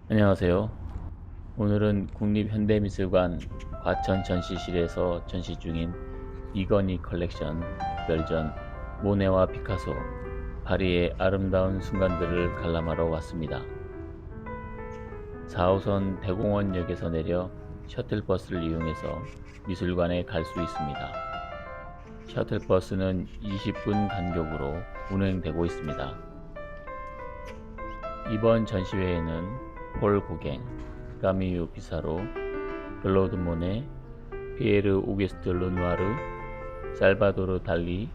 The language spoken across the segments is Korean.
안녕하세요. 오늘은 국립현대미술관 과천 전시실에서 전시 중인 이건희 컬렉션 특별전 모네와 피카소 파리의 아름다운 순간들을 관람하러 왔습니다. 4호선 대공원역에서 내려 셔틀버스를 이용해서 미술관에 갈 수 있습니다. 셔틀버스는 20분 간격으로 운행되고 있습니다. 이번 전시회에는 폴 고갱, 까미유 피사로, 클로드 모네, 피에르 오게스트 르누아르, 살바도르 달리,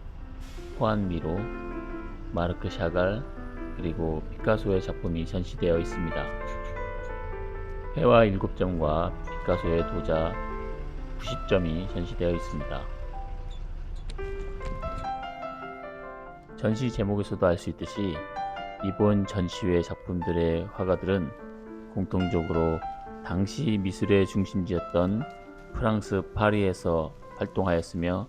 호안 미로, 마르크 샤갈, 그리고 피카소의 작품이 전시되어 있습니다. 회화 7점과 피카소의 도자 90점이 전시되어 있습니다. 전시 제목에서도 알 수 있듯이 이번 전시회 작품들의 화가들은 공통적으로 당시 미술의 중심지였던 프랑스 파리에서 활동하였으며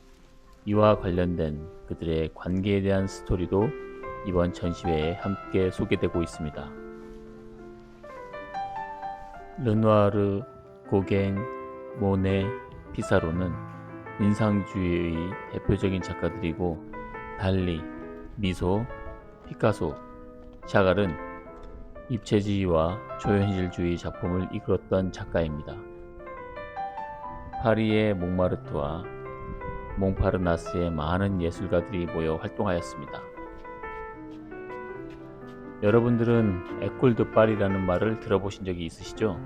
이와 관련된 그들의 관계에 대한 스토리도 이번 전시회에 함께 소개되고 있습니다. 르누아르, 고갱, 모네, 피사로는 인상주의의 대표적인 작가들이고 달리, 미소, 피카소, 샤갈은 입체주의와 초현실주의 작품을 이끌었던 작가입니다. 파리의 몽마르트와 몽파르나스에 많은 예술가들이 모여 활동하였습니다. 여러분들은 에콜 드 파리라는 말을 들어보신 적이 있으시죠?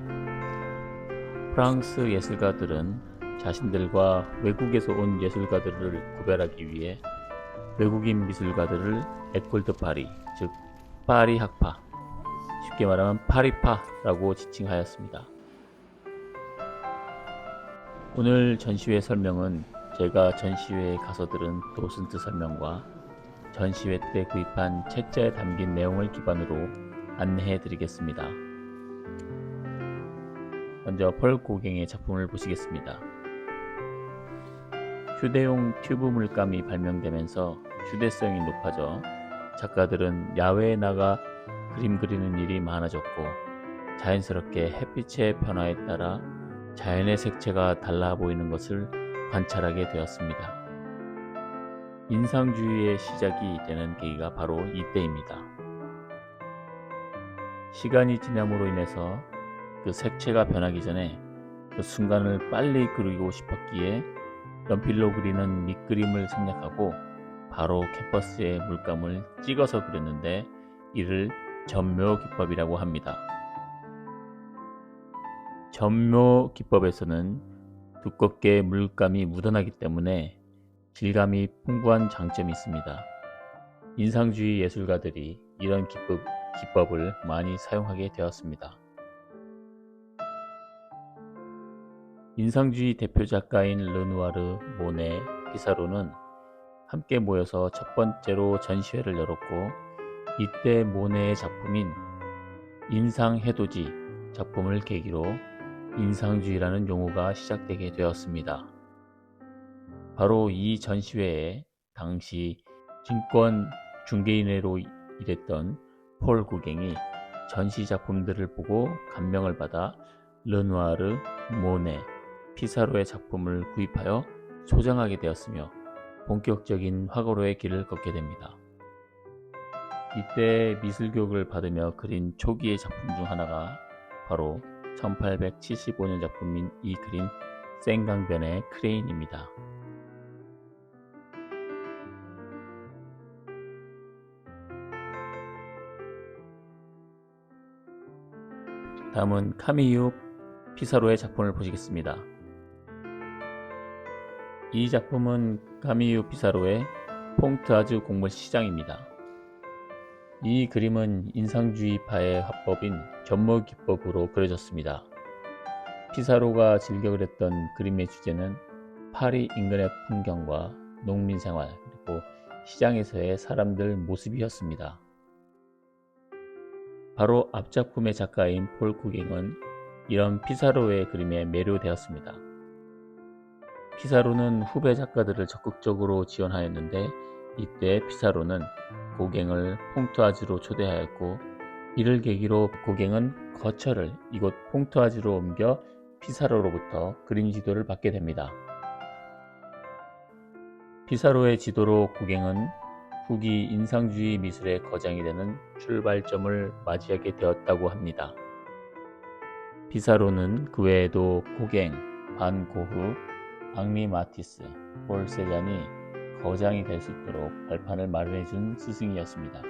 프랑스 예술가들은 자신들과 외국에서 온 예술가들을 구별하기 위해 외국인 미술가들을 에콜 드 파리, 즉 파리 학파, 쉽게 말하면 파리파라고 지칭하였습니다. 오늘 전시회 설명은 제가 전시회에 가서 들은 도슨트 설명과 전시회 때 구입한 책자에 담긴 내용을 기반으로 안내해 드리겠습니다. 먼저 폴 고갱의 작품을 보시겠습니다. 휴대용 튜브 물감이 발명되면서 휴대성이 높아져 작가들은 야외에 나가 그림 그리는 일이 많아졌고 자연스럽게 햇빛의 변화에 따라 자연의 색채가 달라 보이는 것을 관찰하게 되었습니다. 인상주의의 시작이 되는 계기가 바로 이때입니다. 시간이 지남으로 인해서 그 색채가 변하기 전에 그 순간을 빨리 그리고 싶었기에 연필로 그리는 밑그림을 생략하고 바로 캔버스에 물감을 찍어서 그렸는데 이를 점묘 기법이라고 합니다. 점묘 기법에서는 두껍게 물감이 묻어나기 때문에 질감이 풍부한 장점이 있습니다. 인상주의 예술가들이 이런 기법을 많이 사용하게 되었습니다. 인상주의 대표 작가인 르누아르, 모네, 피사로는 함께 모여서 첫 번째로 전시회를 열었고 이때 모네의 작품인 인상해돋이 작품을 계기로 인상주의라는 용어가 시작되게 되었습니다. 바로 이 전시회에 당시 증권 중개인으로 일했던 폴 고갱이 전시 작품들을 보고 감명을 받아 르누아르, 모네, 피사로의 작품을 구입하여 소장하게 되었으며 본격적인 화가로의 길을 걷게 됩니다. 이때 미술교육을 받으며 그린 초기의 작품 중 하나가 바로 1875년 작품인 이 그림 생강변의 크레인입니다. 다음은 카미유 피사로의 작품을 보시겠습니다. 이 작품은 카미유 피사로의 퐁트아주 곡물 시장입니다. 이 그림은 인상주의파의 화법인 점모 기법으로 그려졌습니다. 피사로가 즐겨 그렸던 그림의 주제는 파리 인근의 풍경과 농민 생활 그리고 시장에서의 사람들 모습이었습니다. 바로 앞작품의 작가인 폴 고갱은 이런 피사로의 그림에 매료되었습니다. 피사로는 후배 작가들을 적극적으로 지원하였는데 이때 피사로는 고갱을 퐁투아즈로 초대하였고 이를 계기로 고갱은 거처를 이곳 퐁투아지로 옮겨 피사로로부터 그림 지도를 받게 됩니다. 피사로의 지도로 고갱은 후기 인상주의 미술의 거장이 되는 출발점을 맞이하게 되었다고 합니다. 피사로는 그 외에도 고갱, 반 고흐, 앙리 마티스, 폴 세잔이 거장이 될 수 있도록 발판을 마련해준 스승이었습니다.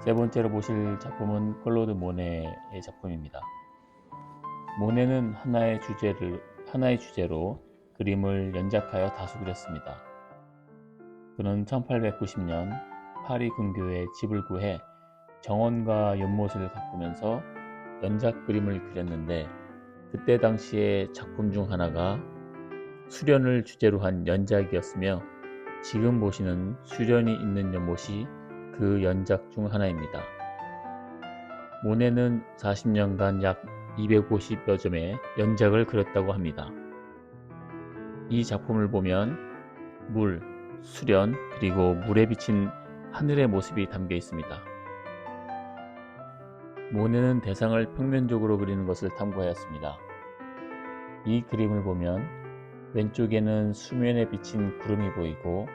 세 번째로 보실 작품은 클로드 모네의 작품입니다. 모네는 하나의 주제로 그림을 연작하여 다수 그렸습니다. 그는 1890년 파리 근교에 집을 구해 정원과 연못을 가꾸면서 연작 그림을 그렸는데, 그때 당시의 작품 중 하나가 수련을 주제로 한 연작이었으며, 지금 보시는 수련이 있는 연못이 그 연작 중 하나입니다. 모네는 40년간 약 250여 점의 연작을 그렸다고 합니다. 이 작품을 보면 물, 수련, 그리고 물에 비친 하늘의 모습이 담겨 있습니다. 모네는 대상을 평면적으로 그리는 것을 탐구하였습니다. 이 그림을 보면 왼쪽에는 수면에 비친 구름이 보이고,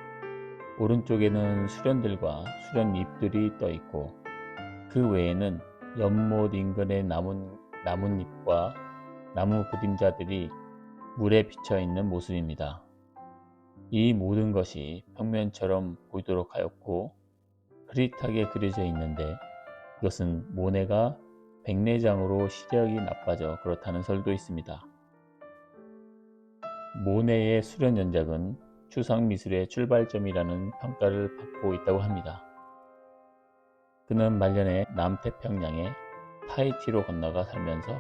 오른쪽에는 수련들과 수련잎들이 떠 있고, 그 외에는 연못 인근의 나뭇잎과 나무 그림자들이 물에 비쳐 있는 모습입니다. 이 모든 것이 평면처럼 보이도록 하였고 흐릿하게 그려져 있는데, 이것은 모네가 백내장으로 시력이 나빠져 그렇다는 설도 있습니다. 모네의 수련 연작은 추상미술의 출발점이라는 평가를 받고 있다고 합니다. 그는 말년에 남태평양의 타히티로 건너가 살면서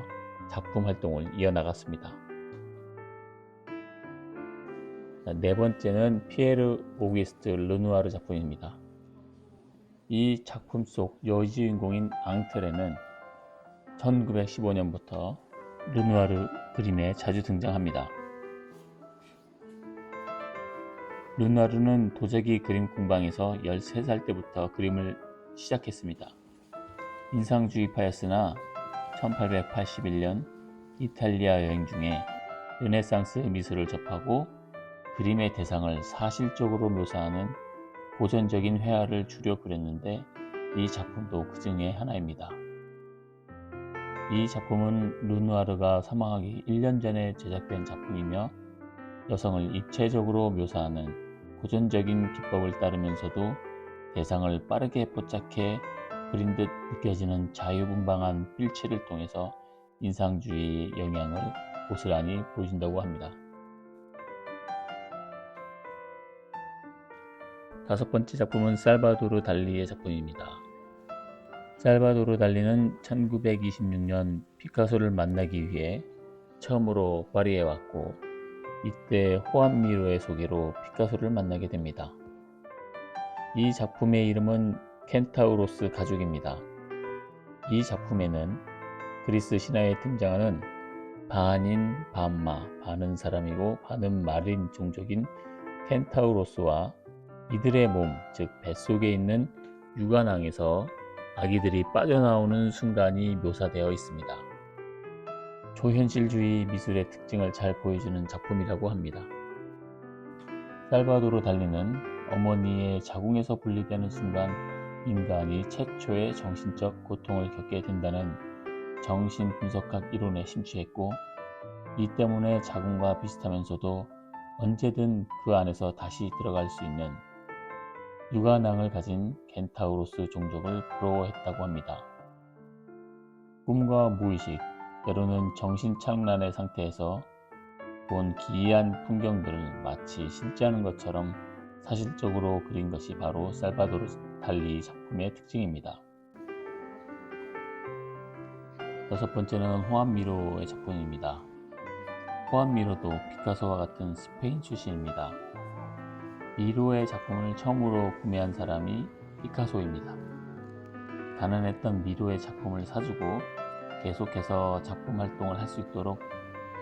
작품 활동을 이어나갔습니다. 네 번째는 피에르 오기스트 르누아르 작품입니다. 이 작품 속 여주인공인 앙트레는 1915년부터 르누아르 그림에 자주 등장합니다. 르누아르는 도자기 그림 공방에서 13살 때부터 그림을 시작했습니다. 인상주의파였으나 1881년 이탈리아 여행 중에 르네상스 미술을 접하고 그림의 대상을 사실적으로 묘사하는 고전적인 회화를 주려 그렸는데, 이 작품도 그 중에 하나입니다. 이 작품은 르누아르가 사망하기 1년 전에 제작된 작품이며, 여성을 입체적으로 묘사하는 고전적인 기법을 따르면서도 대상을 빠르게 포착해 그린 듯 느껴지는 자유분방한 필체를 통해서 인상주의의 영향을 고스란히 보여준다고 합니다. 다섯 번째 작품은 살바도르 달리의 작품입니다. 살바도르 달리는 1926년 피카소를 만나기 위해 처음으로 파리에 왔고, 이때 호안 미로의 소개로 피카소를 만나게 됩니다. 이 작품의 이름은 켄타우로스 가족입니다. 이 작품에는 그리스 신화에 등장하는 반인, 반마, 반은 사람이고 반은 말인 종족인 켄타우로스와 이들의 몸, 즉 뱃속에 있는 유관왕에서 아기들이 빠져나오는 순간이 묘사되어 있습니다. 초현실주의 미술의 특징을 잘 보여주는 작품이라고 합니다. 살바도르 달리는 어머니의 자궁에서 분리되는 순간 인간이 최초의 정신적 고통을 겪게 된다는 정신분석학 이론에 심취했고, 이 때문에 자궁과 비슷하면서도 언제든 그 안에서 다시 들어갈 수 있는 유관왕을 가진 켄타우로스 종족을 부러워했다고 합니다. 꿈과 무의식, 때로는 정신착란의 상태에서 본 기이한 풍경들을 마치 실제하는 것처럼 사실적으로 그린 것이 바로 살바도르 달리 작품의 특징입니다. 여섯 번째는 호안 미로의 작품입니다. 호안 미로도 피카소와 같은 스페인 출신입니다. 미로의 작품을 처음으로 구매한 사람이 피카소입니다. 가난했던 미로의 작품을 사주고 계속해서 작품 활동을 할 수 있도록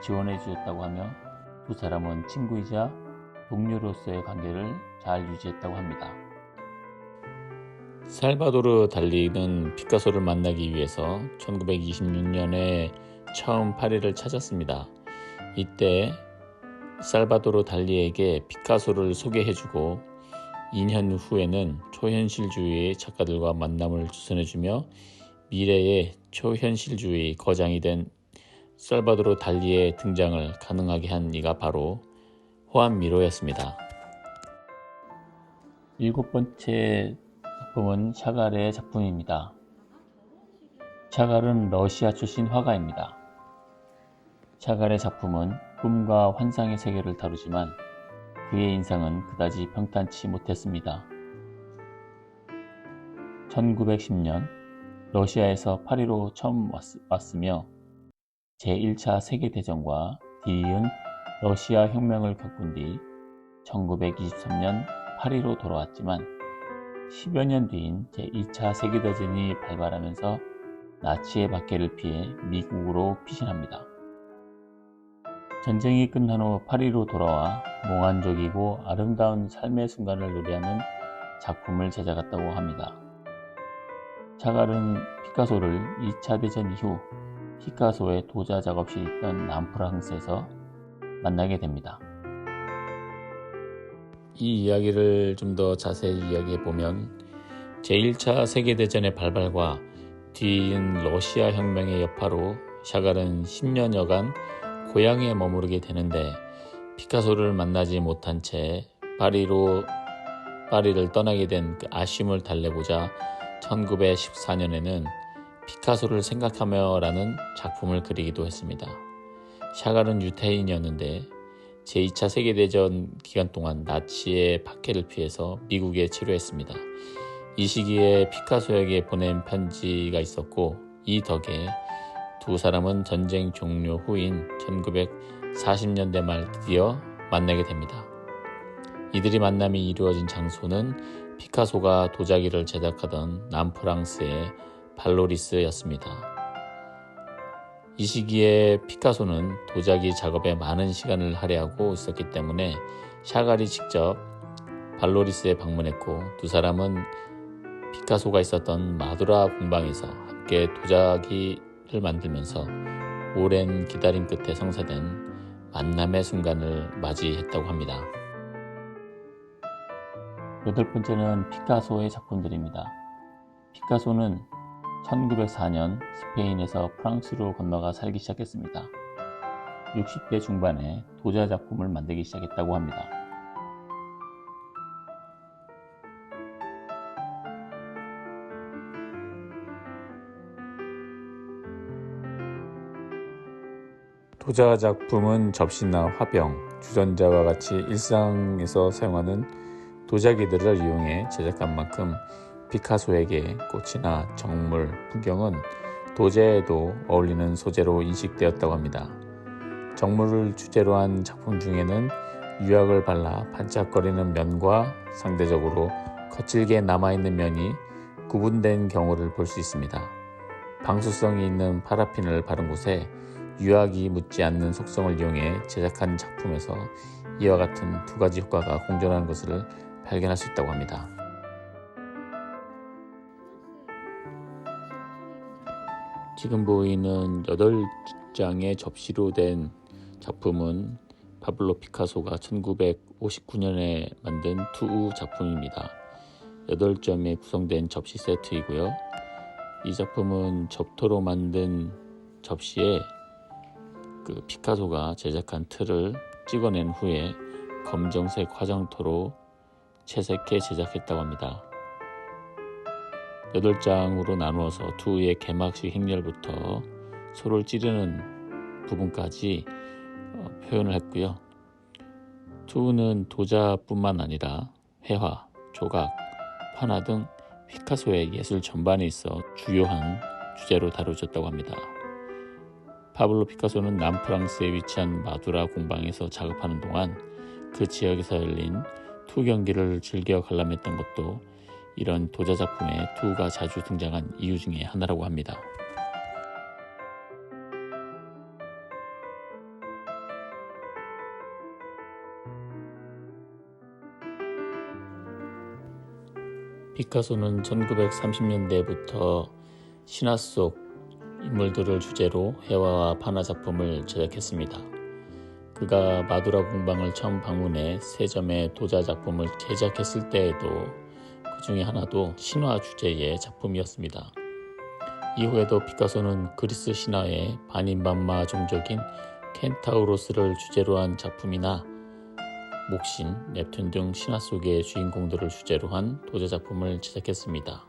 지원해 주었다고 하며, 두 사람은 친구이자 동료로서의 관계를 잘 유지했다고 합니다. 살바도르 달리는 피카소를 만나기 위해서 1926년에 처음 파리를 찾았습니다. 이때 살바도르 달리에게 피카소를 소개해주고 2년 후에는 초현실주의 작가들과 만남을 주선해주며 미래의 초현실주의 거장이 된 살바도르 달리의 등장을 가능하게 한 이가 바로 호안 미로였습니다. 일곱 번째 작품은 샤갈의 작품입니다. 샤갈은 러시아 출신 화가입니다. 샤갈의 작품은 꿈과 환상의 세계를 다루지만 그의 인상은 그다지 평탄치 못했습니다. 1910년 러시아에서 파리로 처음 왔으며 제1차 세계대전과 뒤이은 러시아 혁명을 겪은 뒤 1923년 파리로 돌아왔지만 10여 년 뒤인 제2차 세계대전이 발발하면서 나치의 박해를 피해 미국으로 피신합니다. 전쟁이 끝난 후 파리로 돌아와 몽환적이고 아름다운 삶의 순간을 노래하는 작품을 제작했다고 합니다. 샤갈은 피카소를 2차 대전 이후 피카소의 도자 작업실이 있던 남프랑스에서 만나게 됩니다. 이 이야기를 좀 더 자세히 이야기해 보면 제1차 세계대전의 발발과 뒤이은 러시아 혁명의 여파로 샤갈은 10년여간 고향에 머무르게 되는데 피카소를 만나지 못한 채 파리를 떠나게 된 그 아쉬움을 달래고자 1914년에는 피카소를 생각하며라는 작품을 그리기도 했습니다. 샤갈은 유태인이었는데 제2차 세계대전 기간 동안 나치의 박해를 피해서 미국에 체류했습니다. 이 시기에 피카소에게 보낸 편지가 있었고 이 덕에 두 사람은 전쟁 종료 후인 1940년대 말 드디어 만나게 됩니다. 이들이 만남이 이루어진 장소는 피카소가 도자기를 제작하던 남프랑스의 발로리스였습니다. 이 시기에 피카소는 도자기 작업에 많은 시간을 할애하고 있었기 때문에 샤갈이 직접 발로리스에 방문했고 두 사람은 피카소가 있었던 마두라 공방에서 함께 도자기를 만들면서 오랜 기다림 끝에 성사된 만남의 순간을 맞이했다고 합니다. 여덟 번째는 피카소의 작품들입니다. 피카소는 1904년 스페인에서 프랑스로 건너가 살기 시작했습니다. 60대 중반에 도자 작품을 만들기 시작했다고 합니다. 도자 작품은 접시나 화병, 주전자와 같이 일상에서 사용하는 도자기들을 이용해 제작한 만큼 피카소에게 꽃이나 정물, 풍경은 도자에도 어울리는 소재로 인식되었다고 합니다. 정물을 주제로 한 작품 중에는 유약을 발라 반짝거리는 면과 상대적으로 거칠게 남아있는 면이 구분된 경우를 볼 수 있습니다. 방수성이 있는 파라핀을 바른 곳에 유약이 묻지 않는 속성을 이용해 제작한 작품에서 이와 같은 두 가지 효과가 공존하는 것을 발견할 수 있다고 합니다. 지금 보이는 8장의 접시로 된 작품은 파블로 피카소가 1959년에 만든 투우 작품입니다. 8점에 구성된 접시 세트이고요. 이 작품은 접토로 만든 접시에 그 피카소가 제작한 틀을 찍어낸 후에 검정색 화장토로 채색해 제작했다고 합니다. 8장으로 나누어서 투우의 개막식 행렬부터 소를 찌르는 부분까지 표현을 했고요. 투우는 도자뿐만 아니라 회화, 조각, 판화 등 피카소의 예술 전반에 있어 주요한 주제로 다뤄졌다고 합니다. 파블로 피카소는 남프랑스에 위치한 마두라 공방에서 작업하는 동안 그 지역에서 열린 투 경기를 즐겨 관람했던 것도 이런 도자 작품에 투우가 자주 등장한 이유 중에 하나라고 합니다. 피카소는 1930년대부터 신화 속 인물들을 주제로 회화와 판화 작품을 제작했습니다. 그가 마두라 공방을 처음 방문해 세 점의 도자 작품을 제작했을 때에도 그 중에 하나도 신화 주제의 작품이었습니다. 이후에도 피카소는 그리스 신화의 반인반마 종족인 켄타우로스를 주제로 한 작품이나 목신, 넵튠 등 신화 속의 주인공들을 주제로 한 도자 작품을 제작했습니다.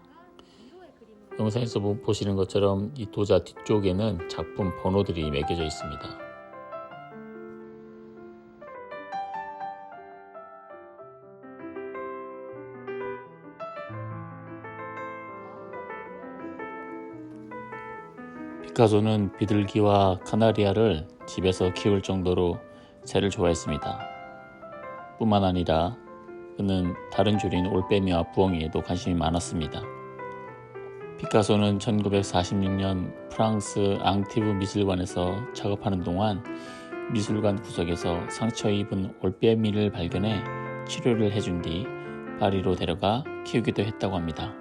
영상에서 보시는 것처럼 이 도자 뒤쪽에는 작품 번호들이 매겨져 있습니다. 피카소는 비둘기와 카나리아를 집에서 키울 정도로 새를 좋아했습니다. 뿐만 아니라 그는 다른 조류인 올빼미와 부엉이에도 관심이 많았습니다. 피카소는 1946년 프랑스 앙티브 미술관에서 작업하는 동안 미술관 구석에서 상처 입은 올빼미를 발견해 치료를 해준 뒤 파리로 데려가 키우기도 했다고 합니다.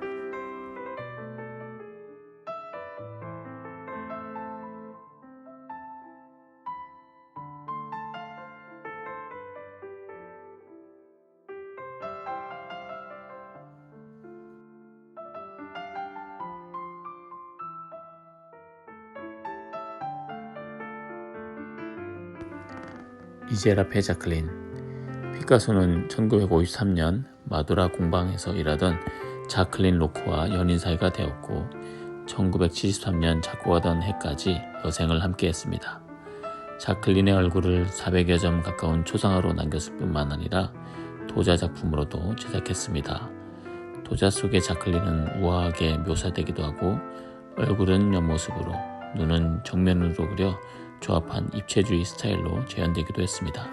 이제라페 자클린. 피카소는 1953년 마두라 공방에서 일하던 자클린 로크와 연인 사이가 되었고 1973년 작고하던 해까지 여생을 함께했습니다. 자클린의 얼굴을 400여 점 가까운 초상화로 남겼을 뿐만 아니라 도자 작품으로도 제작했습니다. 도자 속의 자클린은 우아하게 묘사되기도 하고 얼굴은 옆모습으로, 눈은 정면으로 그려 조합한 입체주의 스타일로 재현되기도 했습니다.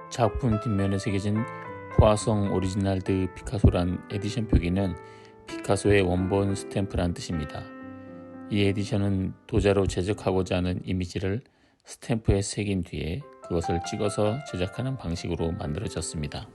작품 뒷면에 새겨진 포아송 오리지널 드 피카소란 에디션 표기는 피카소의 원본 스탬프란 뜻입니다. 이 에디션은 도자로 제작하고자 하는 이미지를 스탬프에 새긴 뒤에 그것을 찍어서 제작하는 방식으로 만들어졌습니다.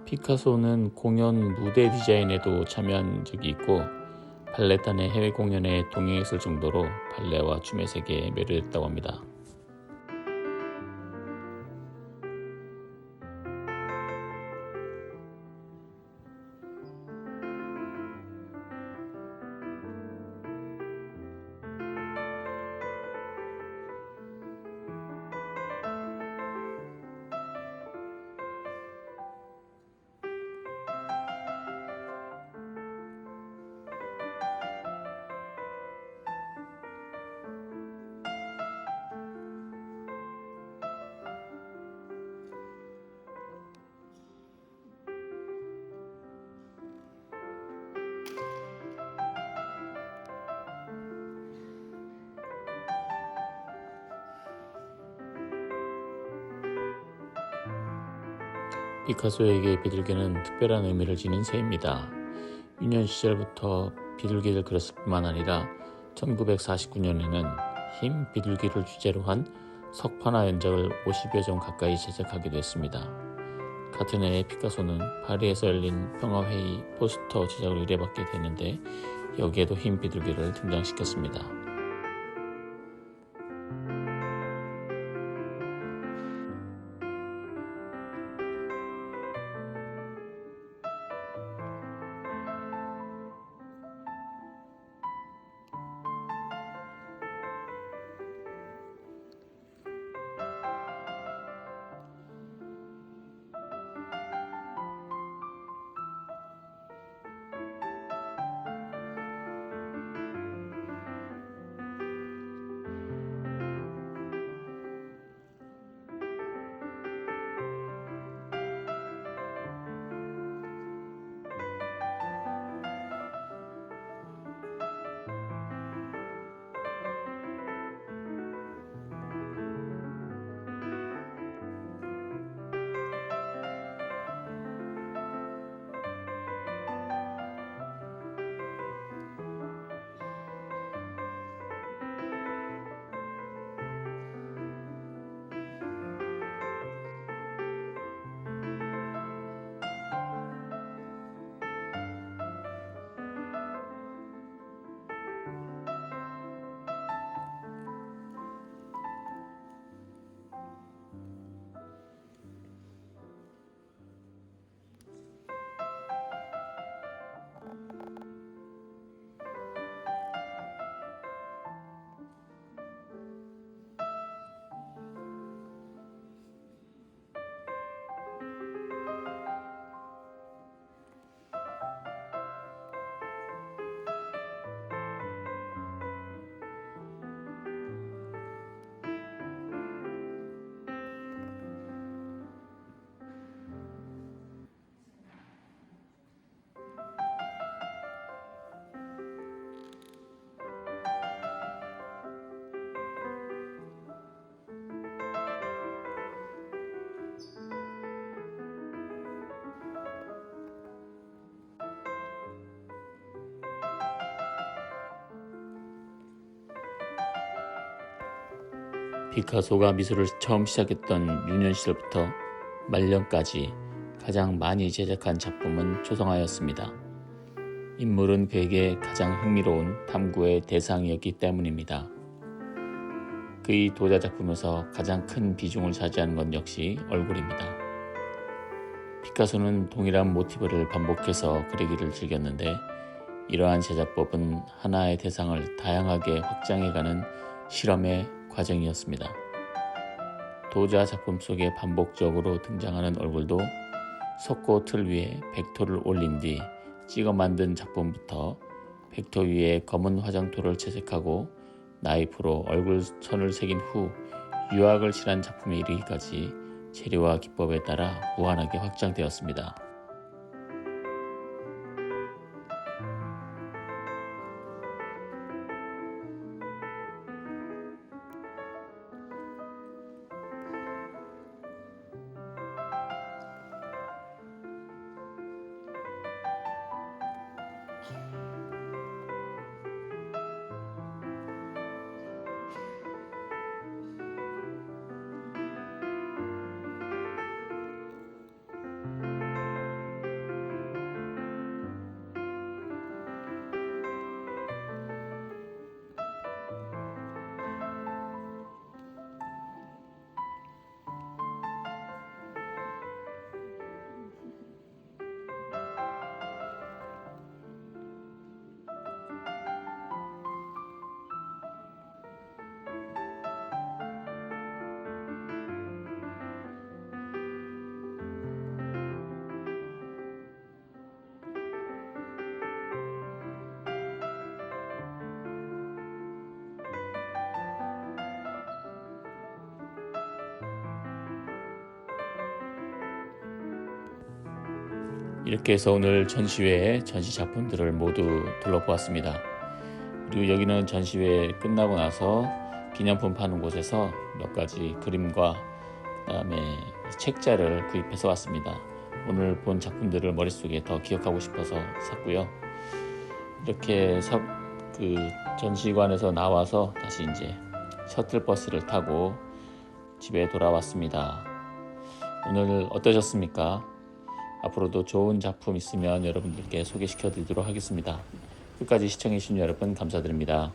피카소는 공연 무대 디자인에도 참여한 적이 있고 발레단의 해외 공연에 동행했을 정도로 발레와 춤의 세계에 매료됐다고 합니다. 피카소에게 비둘기는 특별한 의미를 지닌 새입니다. 유년 시절부터 비둘기를 그렸을 뿐만 아니라 1949년에는 흰 비둘기를 주제로 한 석판화 연작을 50여 점 가까이 제작하기도 했습니다. 같은 해에 피카소는 파리에서 열린 평화회의 포스터 제작을 의뢰받게 되는데 여기에도 흰 비둘기를 등장시켰습니다. 피카소가 미술을 처음 시작했던 유년 시절부터 말년까지 가장 많이 제작한 작품은 초성화였습니다. 인물은 그에게 가장 흥미로운 탐구의 대상이었기 때문입니다. 그의 도자 작품에서 가장 큰 비중을 차지하는 건 역시 얼굴입니다. 피카소는 동일한 모티브를 반복해서 그리기를 즐겼는데 이러한 제작법은 하나의 대상을 다양하게 확장해가는 실험의 과정이었습니다. 도자 작품 속에 반복적으로 등장하는 얼굴도 석고 틀 위에 벡터를 올린 뒤 찍어 만든 작품부터 벡터 위에 검은 화장토를 채색하고 나이프로 얼굴 선을 새긴 후 유학을 칠한 작품에 이르기까지 재료와 기법에 따라 무한하게 확장되었습니다. 이렇게 해서 오늘 전시회의 전시 작품들을 모두 둘러보았습니다. 그리고 여기는 전시회 끝나고 나서 기념품 파는 곳에서 몇 가지 그림과 그다음에 책자를 구입해서 왔습니다. 오늘 본 작품들을 머릿속에 더 기억하고 싶어서 샀고요. 이렇게 그 전시관에서 나와서 다시 이제 셔틀버스를 타고 집에 돌아왔습니다. 오늘 어떠셨습니까? 앞으로도 좋은 작품 있으면 여러분들께 소개시켜 드리도록 하겠습니다. 끝까지 시청해 주신 여러분 감사드립니다.